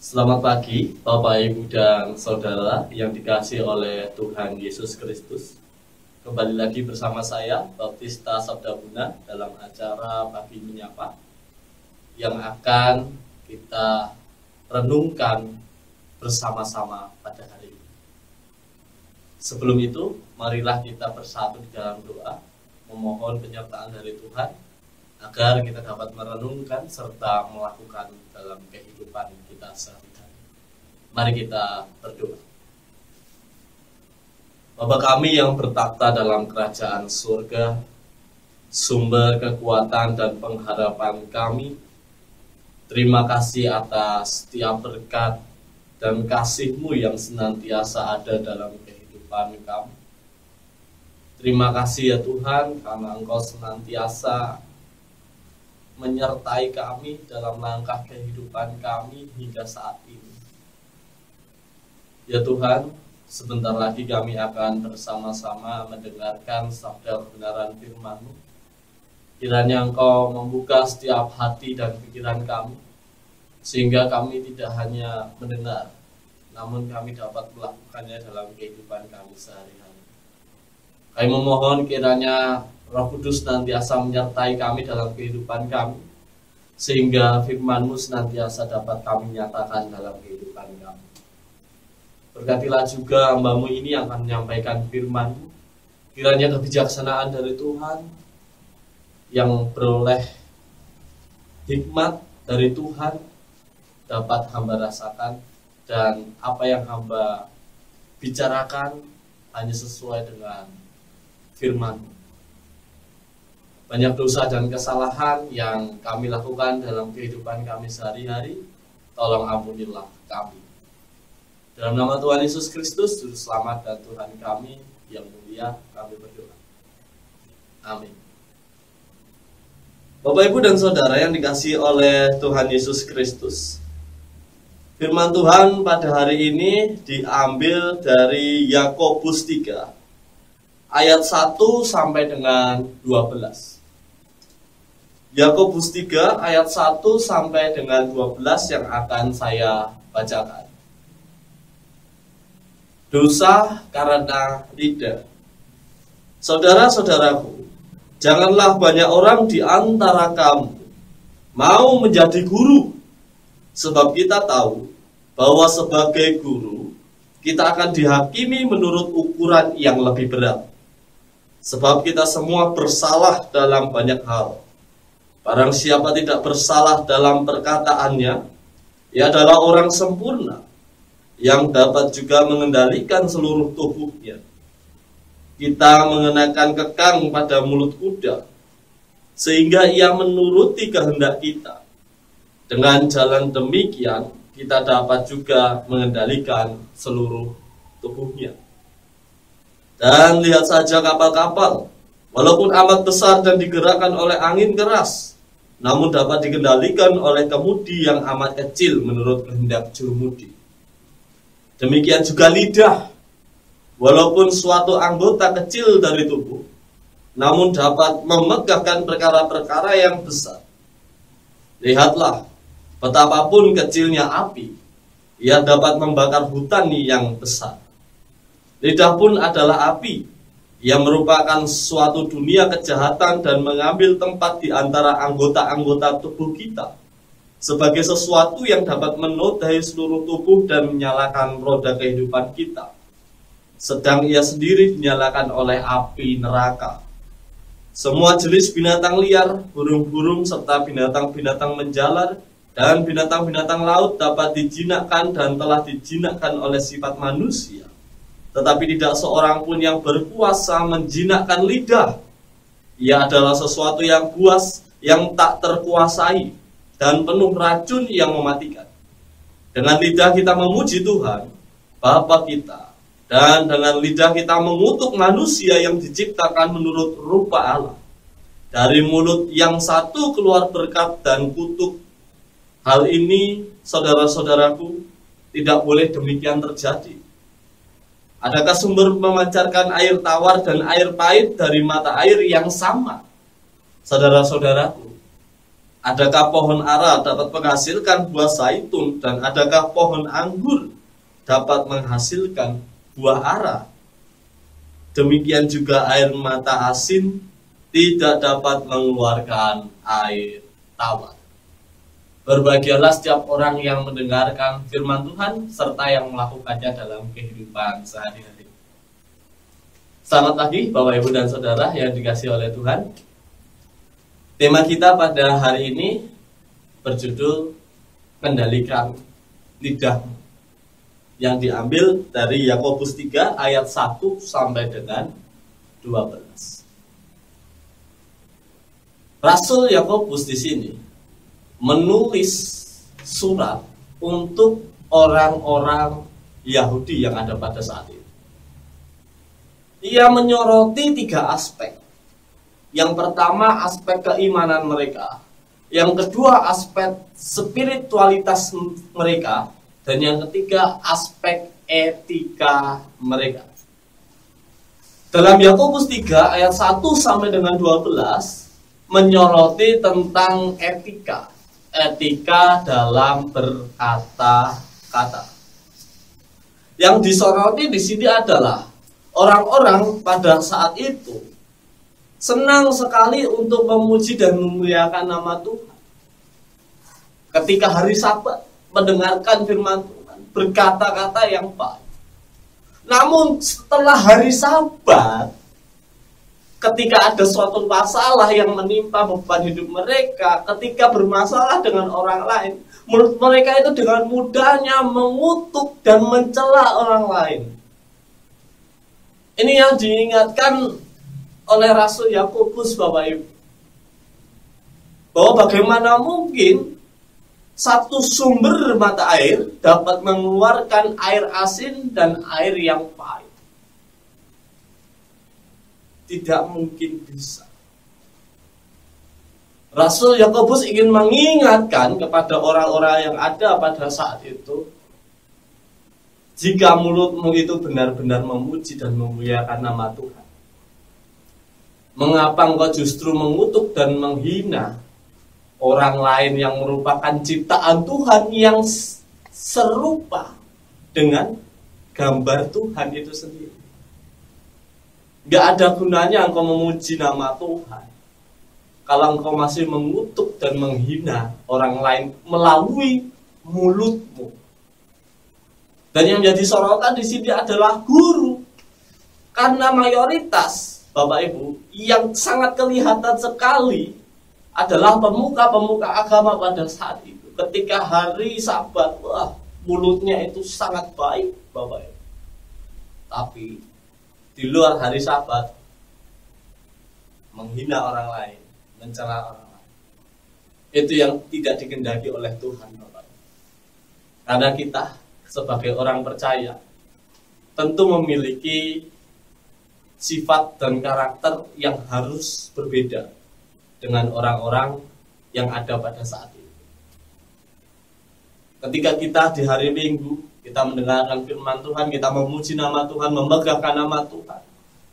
Selamat pagi, Bapak, Ibu, dan Saudara yang dikasihi oleh Tuhan Yesus Kristus. Kembali lagi bersama saya, Baptista Sabda Buna, dalam acara Pagi Menyapa yang akan kita renungkan bersama-sama pada hari ini. Sebelum itu, marilah kita bersatu di dalam doa, memohon penyertaan dari Tuhan, agar kita dapat merenungkan serta melakukan dalam kehidupan kita sehari-hari. Mari kita berdoa. Bapa kami yang bertakhta dalam kerajaan surga, sumber kekuatan dan pengharapan kami, terima kasih atas setiap berkat dan kasih-Mu yang senantiasa ada dalam kehidupan kami. Terima kasih ya Tuhan, karena Engkau senantiasa menyertai kami dalam langkah kehidupan kami hingga saat ini. Ya Tuhan, sebentar lagi kami akan bersama-sama mendengarkan sabda kebenaran firman-Mu. Kiranya Engkau membuka setiap hati dan pikiran kami, sehingga kami tidak hanya mendengar, namun kami dapat melakukannya dalam kehidupan kami sehari-hari. Kami memohon kiranya Roh Kudus senantiasa menyertai kami dalam kehidupan kami, sehingga firman-Mu senantiasa dapat kami nyatakan dalam kehidupan kami. Berkatilah juga hamba-Mu ini yang akan menyampaikan firman-Mu. Kiranya kebijaksanaan dari Tuhan yang beroleh hikmat dari Tuhan dapat hamba rasakan, dan apa yang hamba bicarakan hanya sesuai dengan firman-Mu. Banyak dosa dan kesalahan yang kami lakukan dalam kehidupan kami sehari-hari, tolong ampunilah kami. Dalam nama Tuhan Yesus Kristus, Juru Selamat dan Tuhan kami yang mulia, kami berdoa. Amin. Bapak, Ibu, dan Saudara yang dikasihi oleh Tuhan Yesus Kristus, firman Tuhan pada hari ini diambil dari Yakobus 3, ayat 1 sampai dengan 12. Yakobus 3 ayat 1 sampai dengan 12 yang akan saya bacakan. Dosa karena lidah. Saudara-saudaraku, janganlah banyak orang di antara kamu mau menjadi guru, sebab kita tahu bahwa sebagai guru kita akan dihakimi menurut ukuran yang lebih berat. Sebab kita semua bersalah dalam banyak hal. Barang siapa tidak bersalah dalam perkataannya, ia adalah orang sempurna, yang dapat juga mengendalikan seluruh tubuhnya. Kita mengenakan kekang pada mulut kuda, sehingga ia menuruti kehendak kita. Dengan jalan demikian, kita dapat juga mengendalikan seluruh tubuhnya. Dan lihat saja kapal-kapal, walaupun amat besar dan digerakkan oleh angin keras, namun dapat dikendalikan oleh kemudi yang amat kecil menurut kehendak jurumudi. Demikian juga lidah, walaupun suatu anggota kecil dari tubuh, namun dapat memegahkan perkara-perkara yang besar. Lihatlah, betapapun kecilnya api, ia dapat membakar hutan yang besar. Lidah pun adalah api, yang merupakan suatu dunia kejahatan dan mengambil tempat di antara anggota-anggota tubuh kita, sebagai sesuatu yang dapat menodai seluruh tubuh dan menyalakan roda kehidupan kita, sedang ia sendiri dinyalakan oleh api neraka. Semua jenis binatang liar, burung-burung, serta binatang-binatang menjalar, dan binatang-binatang laut dapat dijinakkan dan telah dijinakkan oleh sifat manusia. Tetapi tidak seorang pun yang berkuasa menjinakkan lidah. Ia adalah sesuatu yang buas, yang tak terkuasai, dan penuh racun yang mematikan. Dengan lidah kita memuji Tuhan, Bapa kita, dan dengan lidah kita mengutuk manusia yang diciptakan menurut rupa Allah. Dari mulut yang satu keluar berkat dan kutuk. Hal ini, saudara-saudaraku, tidak boleh demikian terjadi. Adakah sumber memancarkan air tawar dan air pahit dari mata air yang sama? Saudara-saudaraku, Adakah pohon ara dapat menghasilkan buah zaitun, dan adakah pohon anggur dapat menghasilkan buah ara? Demikian juga air mata asin tidak dapat mengeluarkan air tawar. Berbahagialah setiap orang yang mendengarkan firman Tuhan serta yang melakukannya dalam kehidupan sehari-hari. Selamat pagi Bapak Ibu dan Saudara yang dikasihi oleh Tuhan. Tema kita pada hari ini berjudul Kendalikan Lidahmu, yang diambil dari Yakobus 3 ayat 1 sampai dengan 12. Rasul Yakobus di sini menulis surat untuk orang-orang Yahudi yang ada pada saat itu. Ia menyoroti 3 aspek. Yang pertama, aspek keimanan mereka. Yang kedua, aspek spiritualitas mereka. Dan yang ketiga, aspek etika mereka. Dalam Yakobus 3 ayat 1 sampai dengan 12 menyoroti tentang etika. Etika dalam berkata-kata. Yang disoroti di sini adalah orang-orang pada saat itu senang sekali untuk memuji dan memuliakan nama Tuhan. Ketika hari Sabat mendengarkan firman Tuhan, berkata-kata yang baik. Namun setelah hari Sabat, ketika ada suatu masalah yang menimpa beban hidup mereka, ketika bermasalah dengan orang lain, menurut mereka itu dengan mudahnya mengutuk dan mencela orang lain. Ini yang diingatkan oleh Rasul Yakobus, Bapak Ibu, bahwa bagaimana mungkin satu sumber mata air dapat mengeluarkan air asin dan air yang pahit. Tidak mungkin bisa. Rasul Yakobus ingin mengingatkan kepada orang-orang yang ada pada saat itu, jika mulutmu itu benar-benar memuji dan memuliakan nama Tuhan, mengapa engkau justru mengutuk dan menghina orang lain yang merupakan ciptaan Tuhan yang serupa dengan gambar Tuhan itu sendiri? Gak ada gunanya engkau memuji nama Tuhan kalau engkau masih mengutuk dan menghina orang lain melalui mulutmu. Dan yang menjadi sorotan di sini adalah guru, karena mayoritas Bapak Ibu yang sangat kelihatan sekali adalah pemuka-pemuka agama pada saat itu. Ketika hari Sabat, wah, mulutnya itu sangat baik, Bapak Ibu. Tapi di luar hari Sabat menghina orang lain, mencela orang lain. Itu yang tidak dikehendaki oleh Tuhan, Bapak. Karena kita sebagai orang percaya tentu memiliki sifat dan karakter yang harus berbeda dengan orang-orang yang ada pada saat itu. Ketika kita di hari Minggu, kita mendengarkan firman Tuhan, kita memuji nama Tuhan, memegahkan nama Tuhan.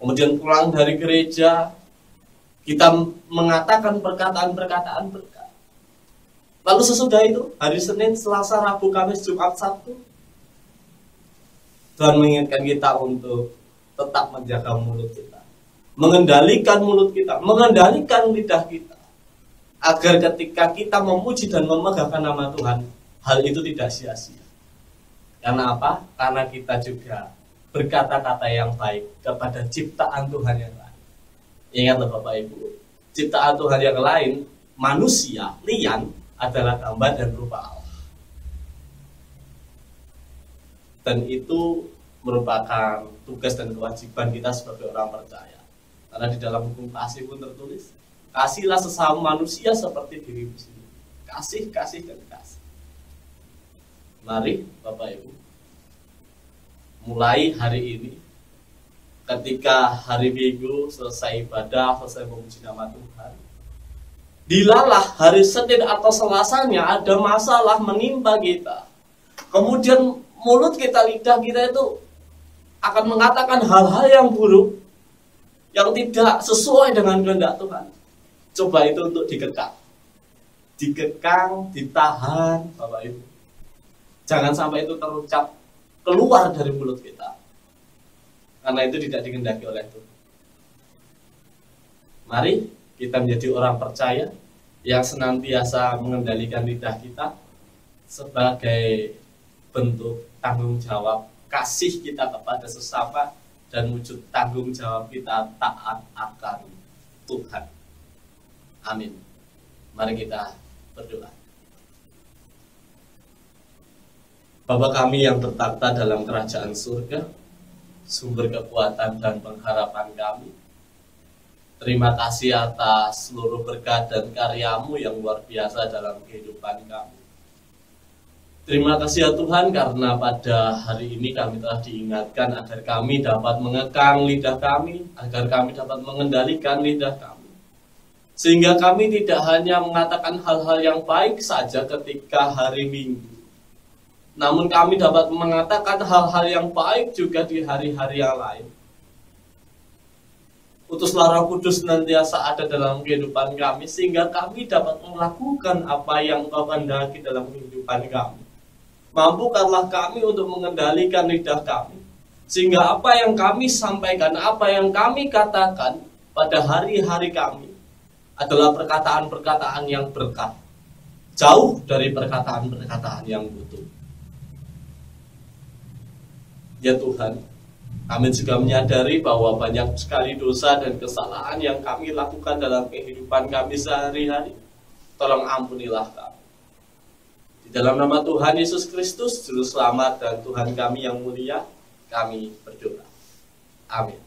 Kemudian pulang dari gereja, kita mengatakan perkataan-perkataan berkat. Lalu sesudah itu, hari Senin, Selasa, Rabu, Kamis, Jumat, Sabtu, Tuhan mengingatkan kita untuk tetap menjaga mulut kita, mengendalikan mulut kita, mengendalikan lidah kita, agar ketika kita memuji dan memegahkan nama Tuhan, hal itu tidak sia-sia. Karena apa? Karena kita juga berkata-kata yang baik kepada ciptaan Tuhan yang lain. Ingatlah Bapak Ibu, ciptaan Tuhan yang lain, manusia, lian, adalah gambar dan rupa Allah. Dan itu merupakan tugas dan kewajiban kita sebagai orang percaya. Karena di dalam hukum kasih pun tertulis, kasihlah sesama manusia seperti dirimu sendiri. Kasih, kasih, dan kasih. Mari Bapak Ibu, mulai hari ini, ketika hari Minggu selesai ibadah, selesai memuji nama Tuhan, dilalah hari Senin atau Selasanya ada masalah menimpa kita, kemudian mulut kita, lidah kita itu akan mengatakan hal-hal yang buruk, yang tidak sesuai dengan kehendak Tuhan. Coba itu untuk dikekang. dikekang, ditahan, Bapak Ibu. Jangan sampai itu terucap keluar dari mulut kita, karena itu tidak dikehendaki oleh Tuhan. Mari kita menjadi orang percaya yang senantiasa mengendalikan lidah kita sebagai bentuk tanggung jawab kasih kita kepada sesama dan wujud tanggung jawab kita taat akan Tuhan. Amin. Mari kita berdoa. Bapa kami yang bertakhta dalam kerajaan surga, sumber kekuatan dan pengharapan kami, terima kasih atas seluruh berkat dan karya-Mu yang luar biasa dalam kehidupan kami. Terima kasih ya Tuhan, karena pada hari ini kami telah diingatkan agar kami dapat mengekang lidah kami, agar kami dapat mengendalikan lidah kami, sehingga kami tidak hanya mengatakan hal-hal yang baik saja ketika hari Minggu, namun kami dapat mengatakan hal-hal yang baik juga di hari-hari yang lain. Utuslah Roh Kudus senantiasa ada dalam kehidupan kami, sehingga kami dapat melakukan apa yang Engkau kehendaki dalam kehidupan kami. Mampukanlah kami untuk mengendalikan lidah kami, sehingga apa yang kami sampaikan, apa yang kami katakan pada hari-hari kami adalah perkataan-perkataan yang berkah, jauh dari perkataan-perkataan yang butuh. Ya Tuhan, kami juga menyadari bahwa banyak sekali dosa dan kesalahan yang kami lakukan dalam kehidupan kami sehari-hari. Tolong ampunilah kami. Di dalam nama Tuhan Yesus Kristus, Juru Selamat dan Tuhan kami yang mulia, kami berdoa. Amin.